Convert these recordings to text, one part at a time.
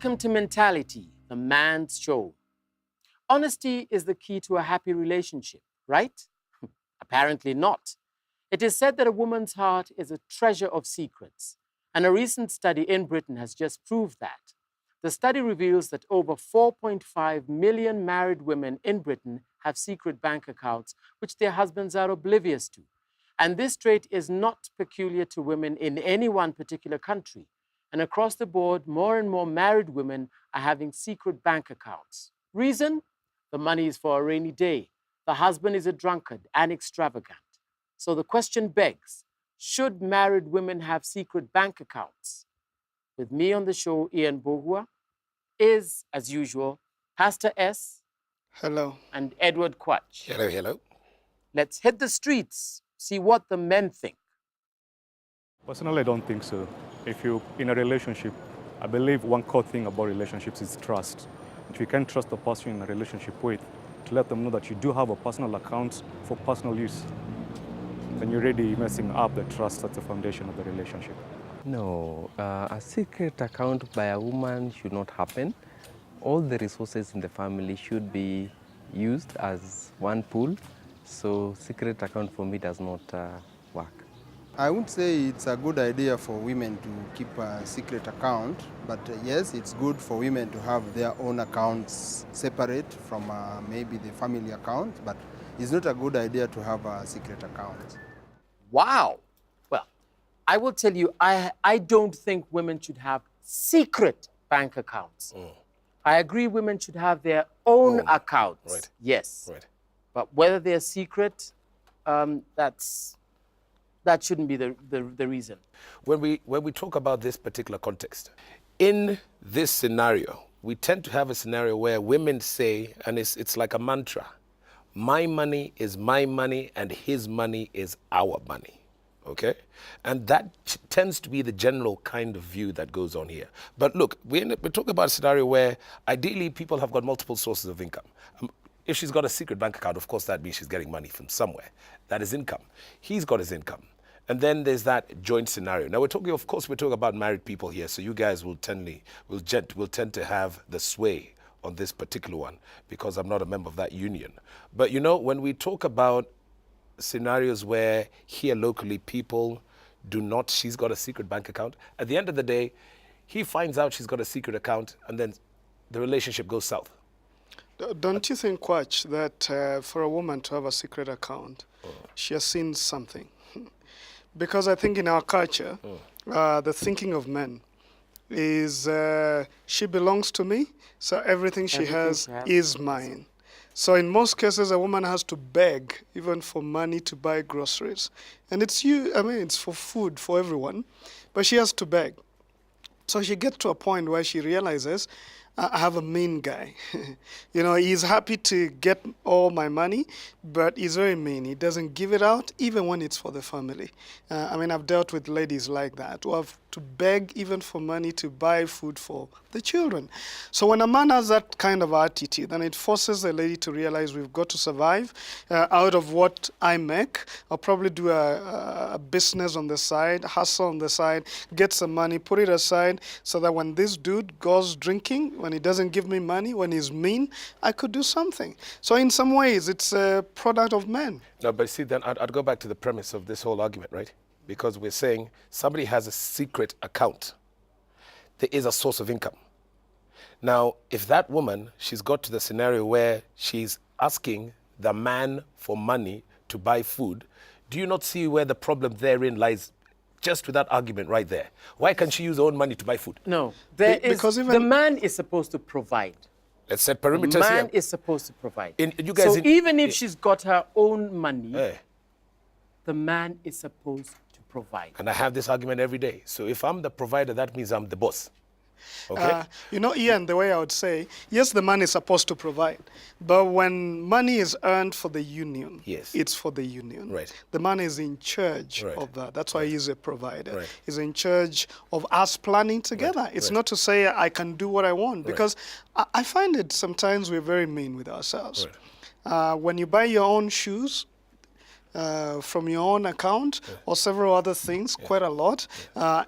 Welcome to Mentality, the man's show. Honesty is the key to a happy relationship, right? Apparently not. It is said that a woman's heart is a treasure of secrets, and a recent study in Britain has just proved that. The study reveals that over 4.5 million married women in Britain have secret bank accounts which their husbands are oblivious to. And this trait is not peculiar to women in any one particular country. And across the board, more and more married women are having secret bank accounts. Reason? The money is for a rainy day. The husband is a drunkard and extravagant. So the question begs, should married women have secret bank accounts? With me on the show, Ian Bogua, is, as usual, Pastor S. Hello. And Edward Quach. Hello, hello. Let's hit the streets, see what the men think. Personally, I don't think so. If you're in a relationship, I believe one core thing about relationships is trust. If you can't trust the person you're in a relationship with, to let them know that you do have a personal account for personal use, then you're already messing up the trust that's the foundation of the relationship. No, a secret account by a woman should not happen. All the resources in the family should be used as one pool. So secret account for me does not work. I would say it's a good idea for women to keep a secret account, but yes, it's good for women to have their own accounts separate from maybe the family account, but it's not a good idea to have a secret account. Wow. Well, I will tell you, I don't think women should have secret bank accounts. I agree women should have their own accounts. Right. Yes. Right. But whether they're secret, that shouldn't be the reason. When we talk about this particular context, in this scenario, we tend to have a scenario where women say, and it's like a mantra, my money is my money and his money is our money. Okay? And that tends to be the general kind of view that goes on here. But look, we're talking about a scenario where ideally people have got multiple sources of income. If she's got a secret bank account, of course, that means she's getting money from somewhere. That is income. He's got his income. And then there's that joint scenario. Now, we're talking about married people here, so you guys will tend to have the sway on this particular one because I'm not a member of that union. But, you know, when we talk about scenarios where here locally people do not, she's got a secret bank account, at the end of the day, he finds out she's got a secret account and then the relationship goes south. Don't you think, Quach, that for a woman to have a secret account, she has seen something? Because I think in our culture, the thinking of men is she belongs to me, so everything she has is mine. So in most cases, a woman has to beg even for money to buy groceries. And it's for food for everyone, but she has to beg. So she gets to a point where she realizes, I have a mean guy. You know, he's happy to get all my money, but he's very mean. He doesn't give it out, even when it's for the family. I've dealt with ladies like that who have to beg even for money to buy food for the children. So when a man has that kind of attitude, then it forces the lady to realize we've got to survive. Out of what I make, I'll probably do a business on the side, hustle on the side, get some money, put it aside, so that when this dude goes drinking, when he doesn't give me money, when he's mean, I could do something. So in some ways, it's a product of men. No, but see, then I'd go back to the premise of this whole argument, right? Because we're saying somebody has a secret account. There is a source of income. Now, if that woman, she's got to the scenario where she's asking the man for money to buy food, do you not see where the problem therein lies? Just with that argument right there. Why can't she use her own money to buy food? No, because the man is supposed to provide. Let's set perimeters The man here. is supposed to provide. Even if she's got her own money, the man is supposed to provide. And I have this argument every day. So if I'm the provider, that means I'm the boss. Okay? Ian, the way I would say, yes, the man is supposed to provide, but when money is earned for the union, it's for the union. Right. The man is in charge of that. That's why he's a provider. Right. He's in charge of us planning together. Right. It's not to say I can do what I want, because I find it sometimes we're very mean with ourselves. Right. When you buy your own shoes, from your own account or several other things, quite a lot,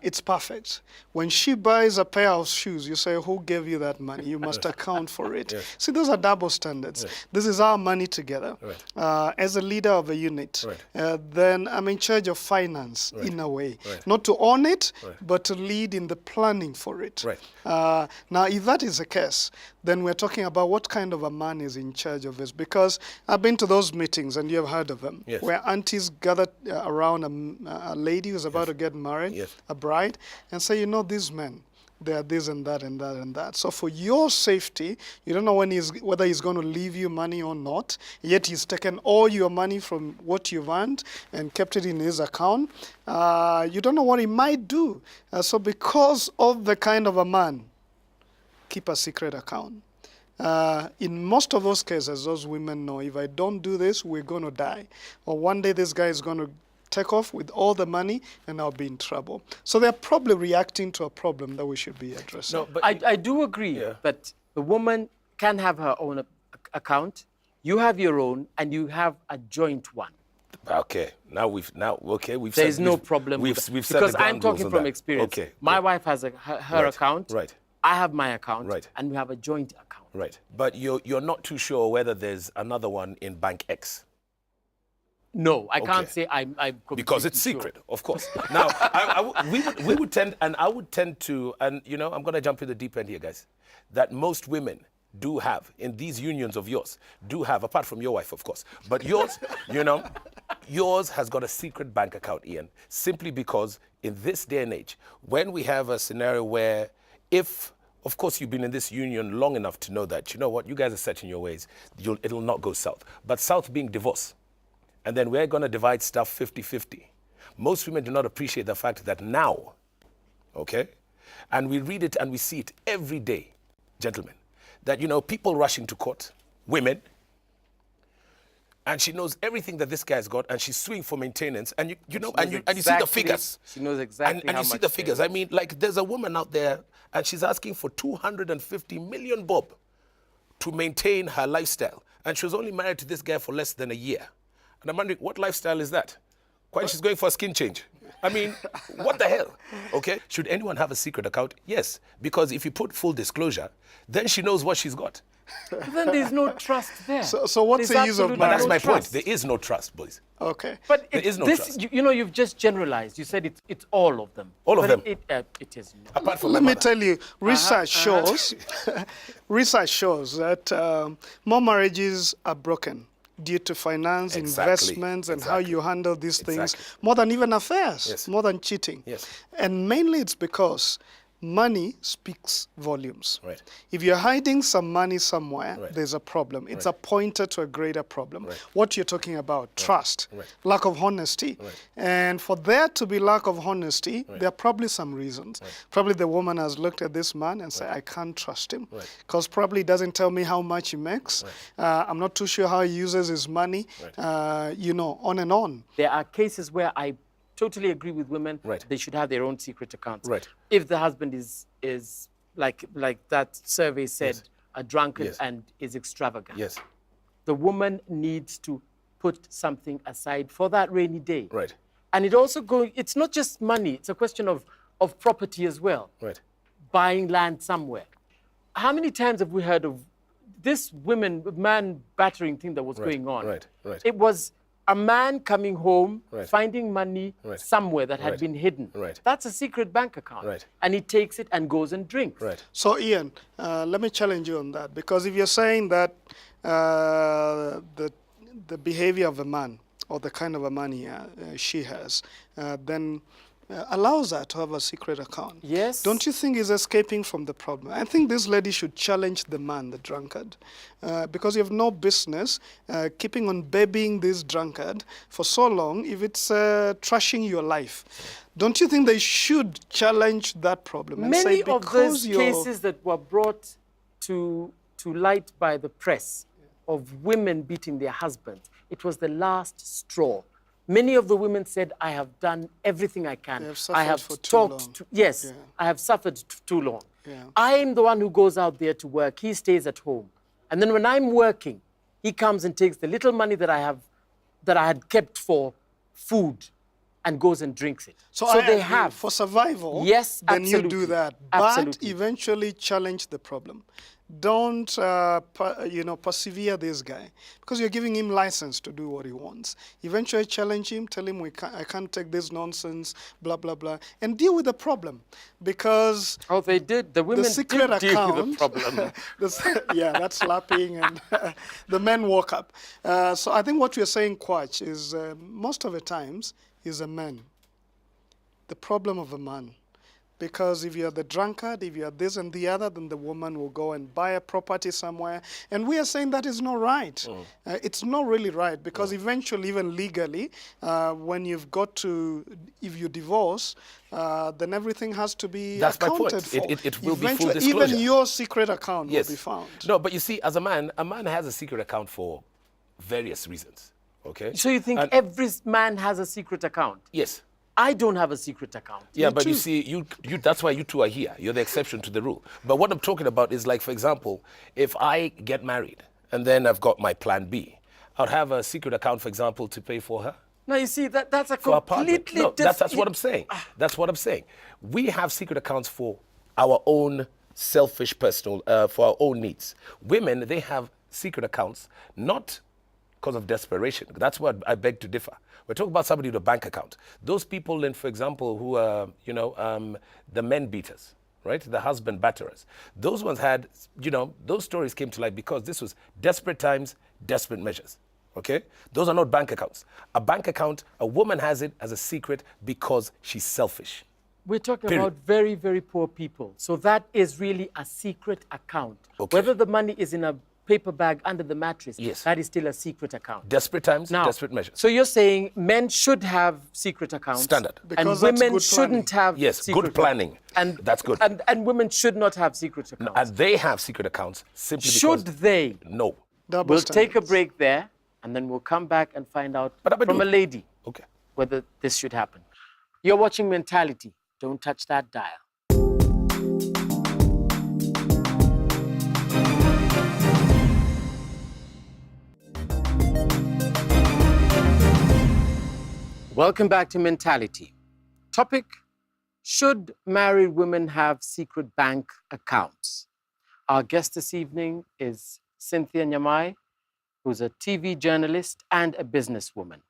it's perfect. When she buys a pair of shoes, you say, who gave you that money? You must account for it. See, those are double standards. This is our money together. As a leader of a unit, then I'm in charge of finance in a way. Not to own it, but to lead in the planning for it. Now, if that is the case, then we're talking about what kind of a man is in charge of this. Because I've been to those meetings, and you have heard of them, where aunties gather around a lady who's about to get married, a bride, and say, you know, these men, they are this and that and that and that. So for your safety, you don't know whether he's going to leave you money or not, yet he's taken all your money from what you've earned and kept it in his account. You don't know what he might do. So because of the kind of a man, keep a secret account. In most of those cases, those women know, if I don't do this, we're going to die. Or one day this guy is going to take off with all the money and I'll be in trouble. So they're probably reacting to a problem that we should be addressing. No, but I do agree that the woman can have her own account, you have your own, and you have a joint one. Okay, we've There's no problem we've with set because the ground I'm talking rules on from that. experience. Okay, My wife has her account. Right. I have my account. Right. And we have a joint account. Right. But you're not too sure whether there's another one in Bank X. No, I can't say I'm because it's secret, sure. of course. Now, we would tend, and I would tend to, and you know, I'm going to jump in the deep end here, guys, that most women do have, in these unions of yours, do have, apart from your wife, of course, but yours, you know, yours has got a secret bank account, Ian, simply because in this day and age, when we have a scenario where if, of course, you've been in this union long enough to know that, you know what, you guys are set in your ways, it'll not go south. But south being divorce, and then we're going to divide stuff 50-50. Most women do not appreciate the fact that now, okay, and we read it and we see it every day, gentlemen, that, you know, people rushing to court, women, and she knows everything that this guy's got, and she's suing for maintenance, and you know, and you see the figures. She knows exactly and how you see much the figures. I mean, like, there's a woman out there, and she's asking for 250 million bob to maintain her lifestyle, and she was only married to this guy for less than a year. And I'm wondering, what lifestyle is that? Why she's going for a skin change? I mean, what the hell? Okay? Should anyone have a secret account? Yes. Because if you put full disclosure, then she knows what she's got. But then there's no trust there. So what's There's the use of absolutely But that's no my point. trust. There is no trust, boys. Okay. But There is no this, trust. you know, you've just generalized. You said it's all of them. All of But them? It is not. Apart from Let my me mother. tell you, research shows, research shows that more marriages are broken due to finance, Exactly. investments, and how you handle these things, Exactly. more than even affairs, Yes. more than cheating. Yes. And mainly it's because money speaks volumes. Right. If you're hiding some money somewhere, Right. there's a problem. It's a pointer to a greater problem. Right. What you're talking about, trust, Right. lack of honesty. Right. And for there to be lack of honesty, there are probably some reasons. Probably the woman has looked at this man and said, I can't trust him. Because probably he doesn't tell me how much he makes. I'm not too sure how he uses his money. You know, on and on. There are cases where I totally agree with women. Right. They should have their own secret accounts. Right. If the husband is like that survey said, Yes. a drunkard Yes. and is extravagant. Yes. The woman needs to put something aside for that rainy day. Right. And it's not just money, it's a question of property as well. Right. Buying land somewhere. How many times have we heard of this man battering thing that was going on? right, right. It was a man coming home, Right. finding money Right. somewhere that had Right. been hidden. Right. That's a secret bank account. Right. And he takes it and goes and drinks. Right. So, Ian, let me challenge you on that. Because if you're saying that the behavior of a man or the kind of a man she has, then allows her to have a secret account. Yes. Don't you think he's escaping from the problem? I think this lady should challenge the man, the drunkard, because you have no business keeping on babying this drunkard for so long if it's trashing your life. Don't you think they should challenge that problem and Many say, of because those you're... cases that were brought to light by the press of women beating their husbands, it was the last straw. Many of the women said, I have done everything I can. They have I suffered have for too talked long. to, yes, Yeah. I have suffered too long. Yeah. I'm the one who goes out there to work. He stays at home. And then when I'm working, he comes and takes the little money that I have that I had kept for food and goes and drinks it. So I they agree. have. For survival, Yes, then you absolutely. do that. But Absolutely. eventually challenge the problem. Don't, persevere this guy because you're giving him license to do what he wants. Eventually challenge him, tell him I can't take this nonsense, blah, blah, blah, and deal with the problem because Oh, they did. The women the secret did deal account, with the problem. that's slapping and the men walk up. So I think what we're saying, Kwach, is most of the times is a man. The problem of a man. Because if you're the drunkard, if you're this and the other, then the woman will go and buy a property somewhere. And we are saying that is not right. It's not really right because eventually, even legally, when you've got to, if you divorce, then everything has to be That's my accounted point. for. It will be full Eventually, disclosure. even your secret account Yes. will be found. No, but you see, as a man has a secret account for various reasons. Okay. So you think And- every man has a secret account? Yes. I don't have a secret account. Yeah, Me but you too. see, you that's why you two are here. You're the exception to the rule. But what I'm talking about is like, for example, if I get married and then I've got my plan B, I'd have a secret account, for example, to pay for her. Now you see that's a For our partner. completely No, different. that's what I'm saying. That's what I'm saying. We have secret accounts for our own selfish personal, for our own needs. Women, they have secret accounts, not because of desperation. That's what I beg to differ. We're talking about somebody with a bank account. Those people, in, for example, who are, the men beaters, right? The husband batterers. Those ones had, those stories came to light because this was desperate times, desperate measures. Okay? Those are not bank accounts. A bank account, a woman has it as a secret because she's selfish. We're talking Period. about very, very poor people. So that is really a secret account. Okay. Whether the money is in a paper bag under the mattress, Yes. that is still a secret account. Desperate times, Now, desperate measures. So you're saying men should have secret accounts. Standard. And Because that's women good shouldn't planning. have Yes, secret good planning. And That's good. And women should not have secret accounts. And they have secret accounts simply Should because... they? No. Double We'll take a standards. break there, and then we'll come back and find out But from a lady Okay. whether this should happen. You're watching Mentality. Don't touch that dial. Welcome back to Mentality. Topic: should married women have secret bank accounts? Our guest this evening is Cynthia Nyamai, who's a TV journalist and a businesswoman.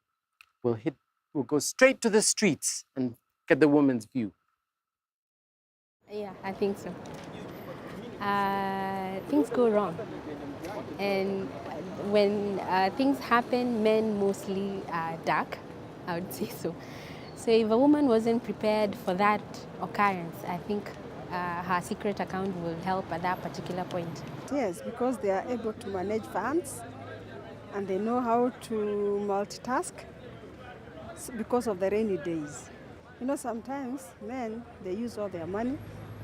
We'll go straight to the streets and get the woman's view. Yeah, I think so. Things go wrong. And when things happen, men mostly duck, I would say so. So if a woman wasn't prepared for that occurrence, I think her secret account will help at that particular point. Yes, because they are able to manage funds and they know how to multitask because of the rainy days. Sometimes men, they use all their money,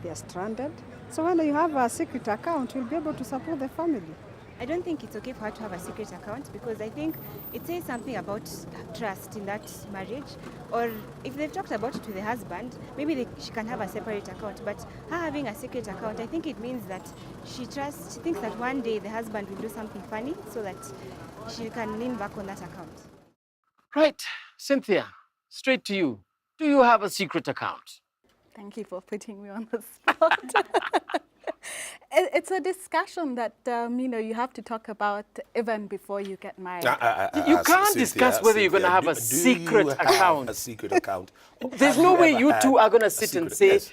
they are stranded. So when you have a secret account, you'll be able to support the family. I don't think it's okay for her to have a secret account because I think it says something about trust in that marriage. Or if they've talked about it to the husband, maybe she can have a separate account. But her having a secret account, I think it means that she thinks that one day the husband will do something funny so that she can lean back on that account. Right, Cynthia, straight to you. Do you have a secret account? Thank you for putting me on the spot. It's a discussion that, you have to talk about even before you get married. You can't discuss whether you're going to have a secret account. A secret account. There's no way you two are going to sit and say, Yes.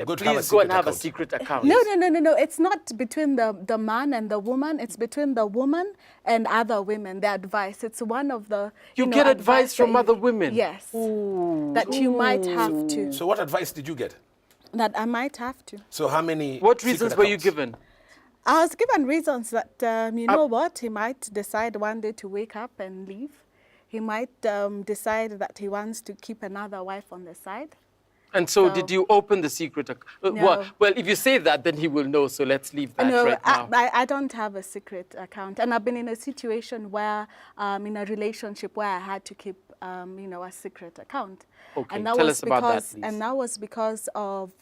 Go to have a please go and secret have a account. secret account. No. It's not between the man and the woman. It's between the woman and other women, the advice. It's one of the... You get advice from that other women? Yes. That you might have to. So what advice did you get? That I might have to. So how many What secret reasons were you accounts? given? I was given reasons that, you know what, he might decide one day to wake up and leave. He might decide that he wants to keep another wife on the side. And so did you open the secret account? No. Well, if you say that, then he will know. So let's leave that No, right now. I don't have a secret account. And I've been in a situation where, in a relationship where I had to keep, a secret account. Okay, And that tell was us about that, because, please. And that was because of,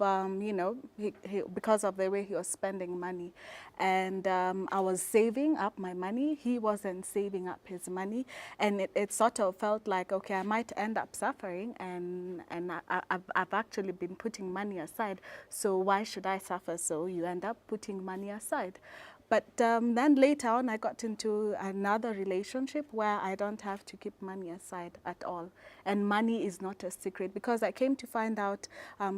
because of the way he was spending money. And I was saving up my money. He wasn't saving up his money. And it sort of felt like, okay, I might end up suffering. And I've actually been putting money aside. So why should I suffer? So you end up putting money aside. But then later on, I got into another relationship where I don't have to keep money aside at all. And money is not a secret, because I came to find out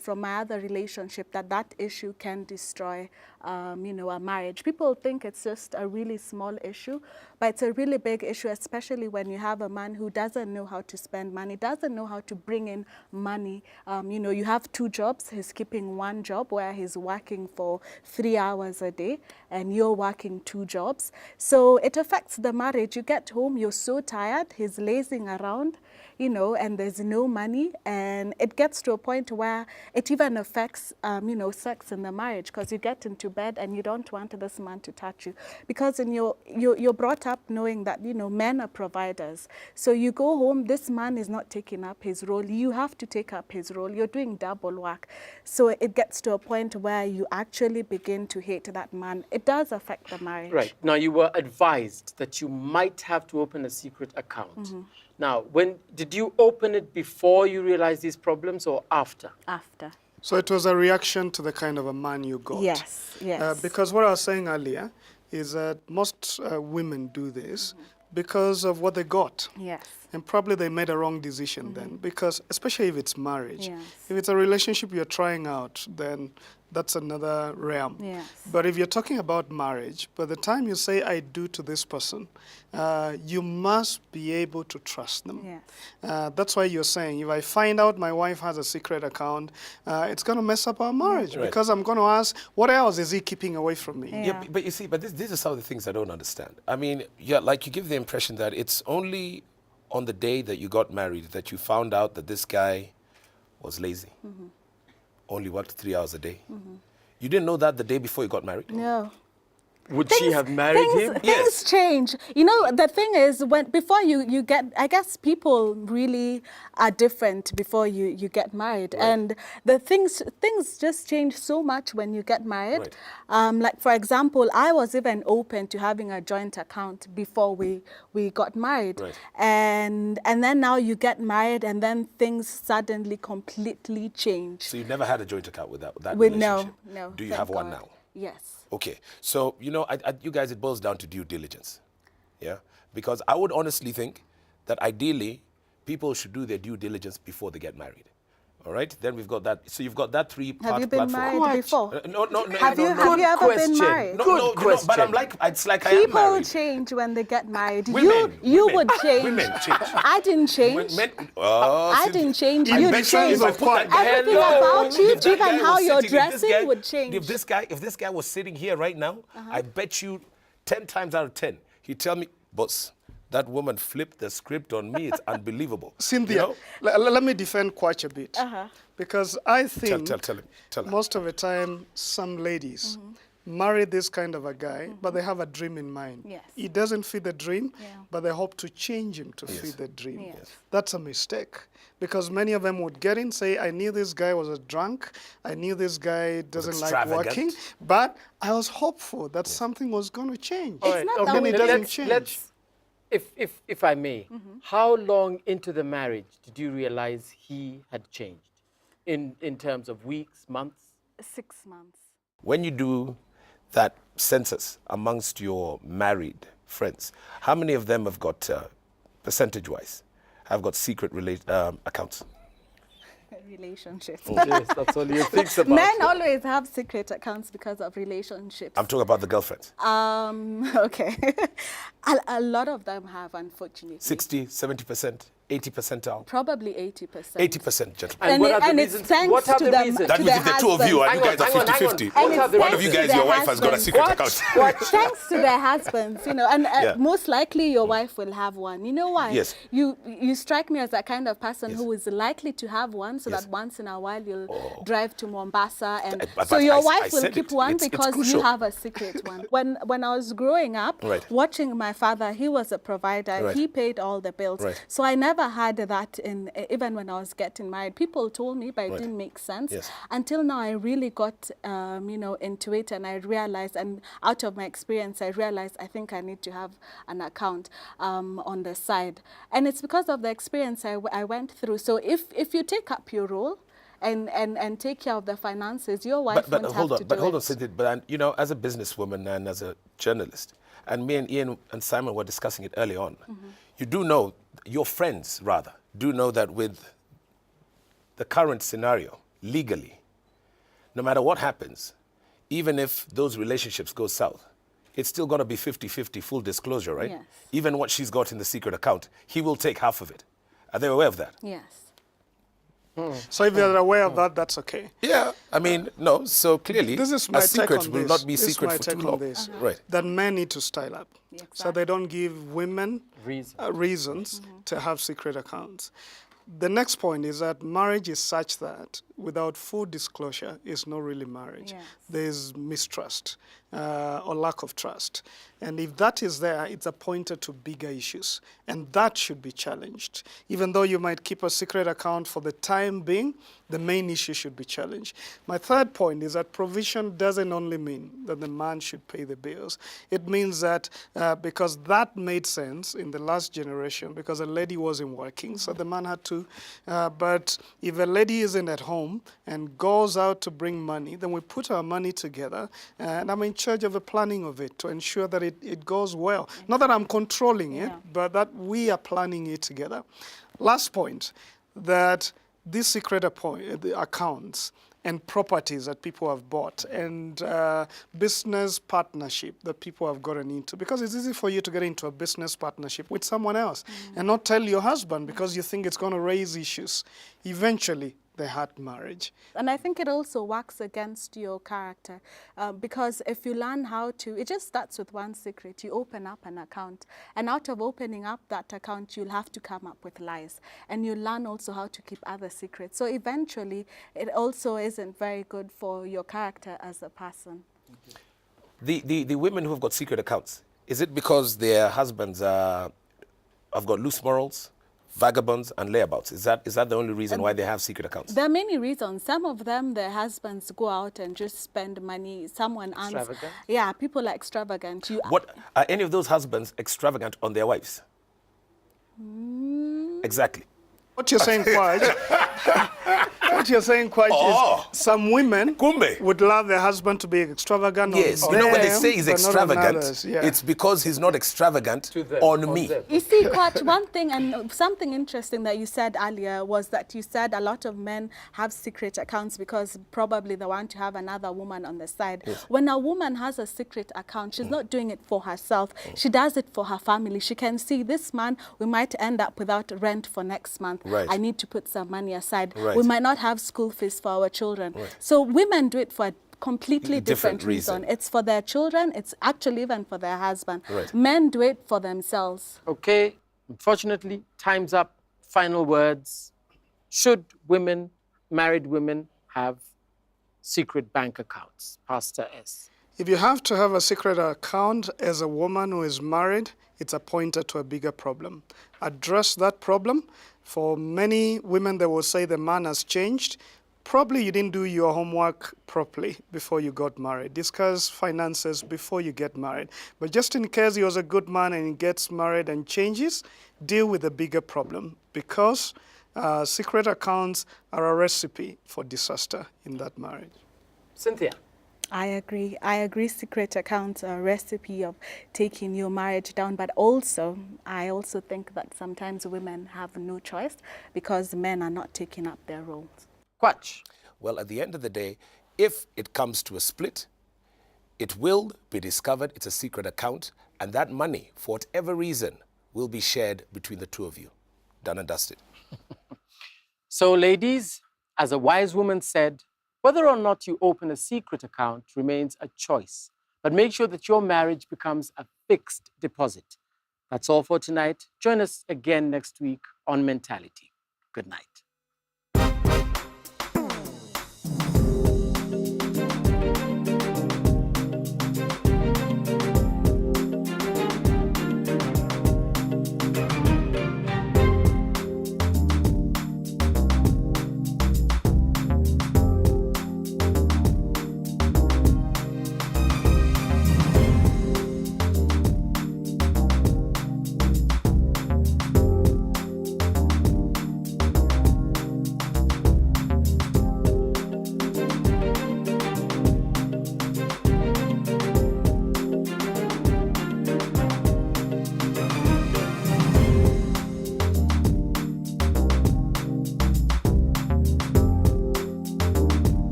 from my other relationship that issue can destroy, a marriage. People think it's just a really small issue, but it's a really big issue, especially when you have a man who doesn't know how to spend money, doesn't know how to bring in money. You have 2 jobs. He's keeping 1 job where he's working for 3 hours a day, and you're working 2 jobs. So it affects the marriage. You get home, you're so tired, he's lazing around, and there's no money. And it gets to a point where it even affects, sex in the marriage, because you get into bed and you don't want this man to touch you. Because you're brought up knowing that, men are providers. So you go home, this man is not taking up his role. You have to take up his role. You're doing double work. So it gets to a point where you actually begin to hate that man. It does affect the marriage. Right. Now, you were advised that you might have to open a secret account. Now, did you open it before you realized these problems or after? After. So it was a reaction to the kind of a man you got. Yes, yes. Because what I was saying earlier is that most women do this because of what they got. Yes. And probably they made a wrong decision then, because especially if it's marriage. Yes. If it's a relationship you're trying out, then that's another realm. Yes. But if you're talking about marriage, by the time you say I do to this person, you must be able to trust them. Yes. That's why you're saying, if I find out my wife has a secret account, it's going to mess up our marriage, Right. because I'm going to ask, what else is he keeping away from me? Yeah. But you see, these are some of the things I don't understand. I mean, like you give the impression that it's only on the day that you got married that you found out that this guy was lazy. Only worked 3 hours a day. You didn't know that the day before you got married? No. Would she have married him? Things change. The thing is, before you get, I guess people really are different before you get married. Right. And the things just change so much when you get married. Right. Like, for example, I was even open to having a joint account before we got married. Right. And then now you get married, and then things suddenly completely change. So you've never had a joint account with that No, relationship? no. Do you thank have one God. now? Yes. Okay, so, you guys, it boils down to due diligence, yeah? Because I would honestly think that ideally, people should do their due diligence before they get married, all right? Then we've got that. So you've got that 3-part Have you been platform. married before? No. Have you ever been married? No, but I'm like, it's like I am People married. change when they get married. Women would change. Women change. I didn't change. I didn't change. I You'd bet change. you of what? Everything about you, even how you're dressing, would change. If this guy was sitting here right now, I bet you 10 times out of 10, he'd tell me, boss, that woman flipped the script on me. It's unbelievable. Cynthia, let me defend Kwach a bit. Because I think Tell him. most of the time, some ladies marry this kind of a guy, but they have a dream in mind. Yes. He doesn't fit the dream, Yeah. but they hope to change him to fit the dream. Yes. That's a mistake. Because many of them would get in, say, I knew this guy was a drunk, I knew this guy doesn't like extravagant. working, but I was hopeful that something was going to change. All right, not okay, that then way. it doesn't change. Let's, if I may, how long into the marriage did you realize he had changed in terms of weeks, months? 6 months. When you do that census amongst your married friends, how many of them have got, percentage-wise, have got secret accounts? Relationships. Yes, that's all you think about. Men always have secret accounts because of relationships. I'm talking about the girlfriends. Okay. A lot of them have, unfortunately. 60, 70%? 80 percentile? Probably 80%. 80%, gentlemen. It's thanks what are to the them, reasons? That to means the if the two of you and you husbands. guys are 50-50, What are the one of you reasons? guys, your wife has got a secret account. Thanks to their husbands, you know, and Yeah. most likely your wife will have one. You know why? Yes. You strike me as that kind of person Yes. who is likely to have one, so Yes. that once in a while you'll drive to Mombasa, and But so your I wife will said keep it. one It's because you crucial. have a secret one. When I was growing up, Right. watching my father, he was a provider. Right. He paid all the bills. Right. So I never had that in even when I was getting married. People told me, but it Right. didn't make sense. Yes. Until now, I really got you know, into it, and I realized, and out of my experience, I realized I think I need to have an account on the side, and it's because of the experience I went through. So if you take up your role and take care of the finances, your wife But won't hold have on, to but do hold on, it. Cynthia, but you know, as a businesswoman and as a journalist, and me and Ian and Simon were discussing it early on, you do know, your friends rather, do know that with the current scenario, legally, no matter what happens, even if those relationships go south, it's still going to be 50-50 full disclosure, right? Yes. Even what she's got in the secret account, he will take half of it. Are they aware of that? Yes. So if you're aware of that, that's okay. Yeah, I mean, no, so clearly This is my a take secret on will this. not be This is secret my for take too on long. this. Right. That men need to style up, so they don't give women reasons to have secret accounts. The next point is that marriage is such that without full disclosure, it's not really marriage. Yes. There's mistrust or lack of trust. And if that is there, it's a pointer to bigger issues. And that should be challenged. Even though you might keep a secret account for the time being, the main issue should be challenged. My third point is that provision doesn't only mean that the man should pay the bills. It means that because that made sense in the last generation, because a lady wasn't working, so the man had to. But if a lady isn't at home and goes out to bring money, then we put our money together, and I'm in charge of the planning of it to ensure that it goes well. Not that I'm controlling it, but that we are planning it together. Last point, that these secret accounts and properties that people have bought and business partnership that people have gotten into, because it's easy for you to get into a business partnership with someone else and not tell your husband because you think it's going to raise issues. Eventually, they had marriage. And I think it also works against your character because if you learn how to, it just starts with one secret. You open up an account, and out of opening up that account, you'll have to come up with lies. And you learn also how to keep other secrets. So eventually, it also isn't very good for your character as a person. The women who have got secret accounts, is it because their husbands have got loose morals, vagabonds and layabouts? Is that the only reason why they have secret accounts? There are many reasons. Some of them, their husbands go out and just spend money. Someone earns. Extravagant? Yeah, people are extravagant. What are any of those husbands extravagant on their wives? Exactly. What you're saying, Kwaj, is some women Kumbe. would love their husband to be extravagant Yes, on you know when they them, say he's but not on extravagant, others. Yeah. it's because he's not extravagant To them, on me. them. You see, Kwaj, one thing and something interesting that you said earlier was that you said a lot of men have secret accounts because probably they want to have another woman on the side. Yes. When a woman has a secret account, she's not doing it for herself. She does it for her family. She can see this man, we might end up without rent for next month. Right. I need to put some money aside. Right. We might not have school fees for our children. Right. So women do it for a completely Different different reason. reason. It's for their children. It's actually even for their husband. Right. Men do it for themselves. Okay, unfortunately, time's up. Final words. Should women, married women, have secret bank accounts? Pastor S. If you have to have a secret account as a woman who is married, it's a pointer to a bigger problem. Address that problem. For many women, they will say the man has changed. Probably you didn't do your homework properly before you got married. Discuss finances before you get married. But just in case he was a good man and he gets married and changes, deal with the bigger problem, because secret accounts are a recipe for disaster in that marriage. Cynthia. I agree. I agree. Secret accounts are a recipe of taking your marriage down. But also, I also think that sometimes women have no choice because men are not taking up their roles. Kwach. Well, at the end of the day, if it comes to a split, it will be discovered it's a secret account, and that money, for whatever reason, will be shared between the two of you. done and dusted. So, ladies, as a wise woman said, whether or not you open a secret account remains a choice. But make sure that your marriage becomes a fixed deposit. That's all for tonight. Join us again next week on Mentality. Good night.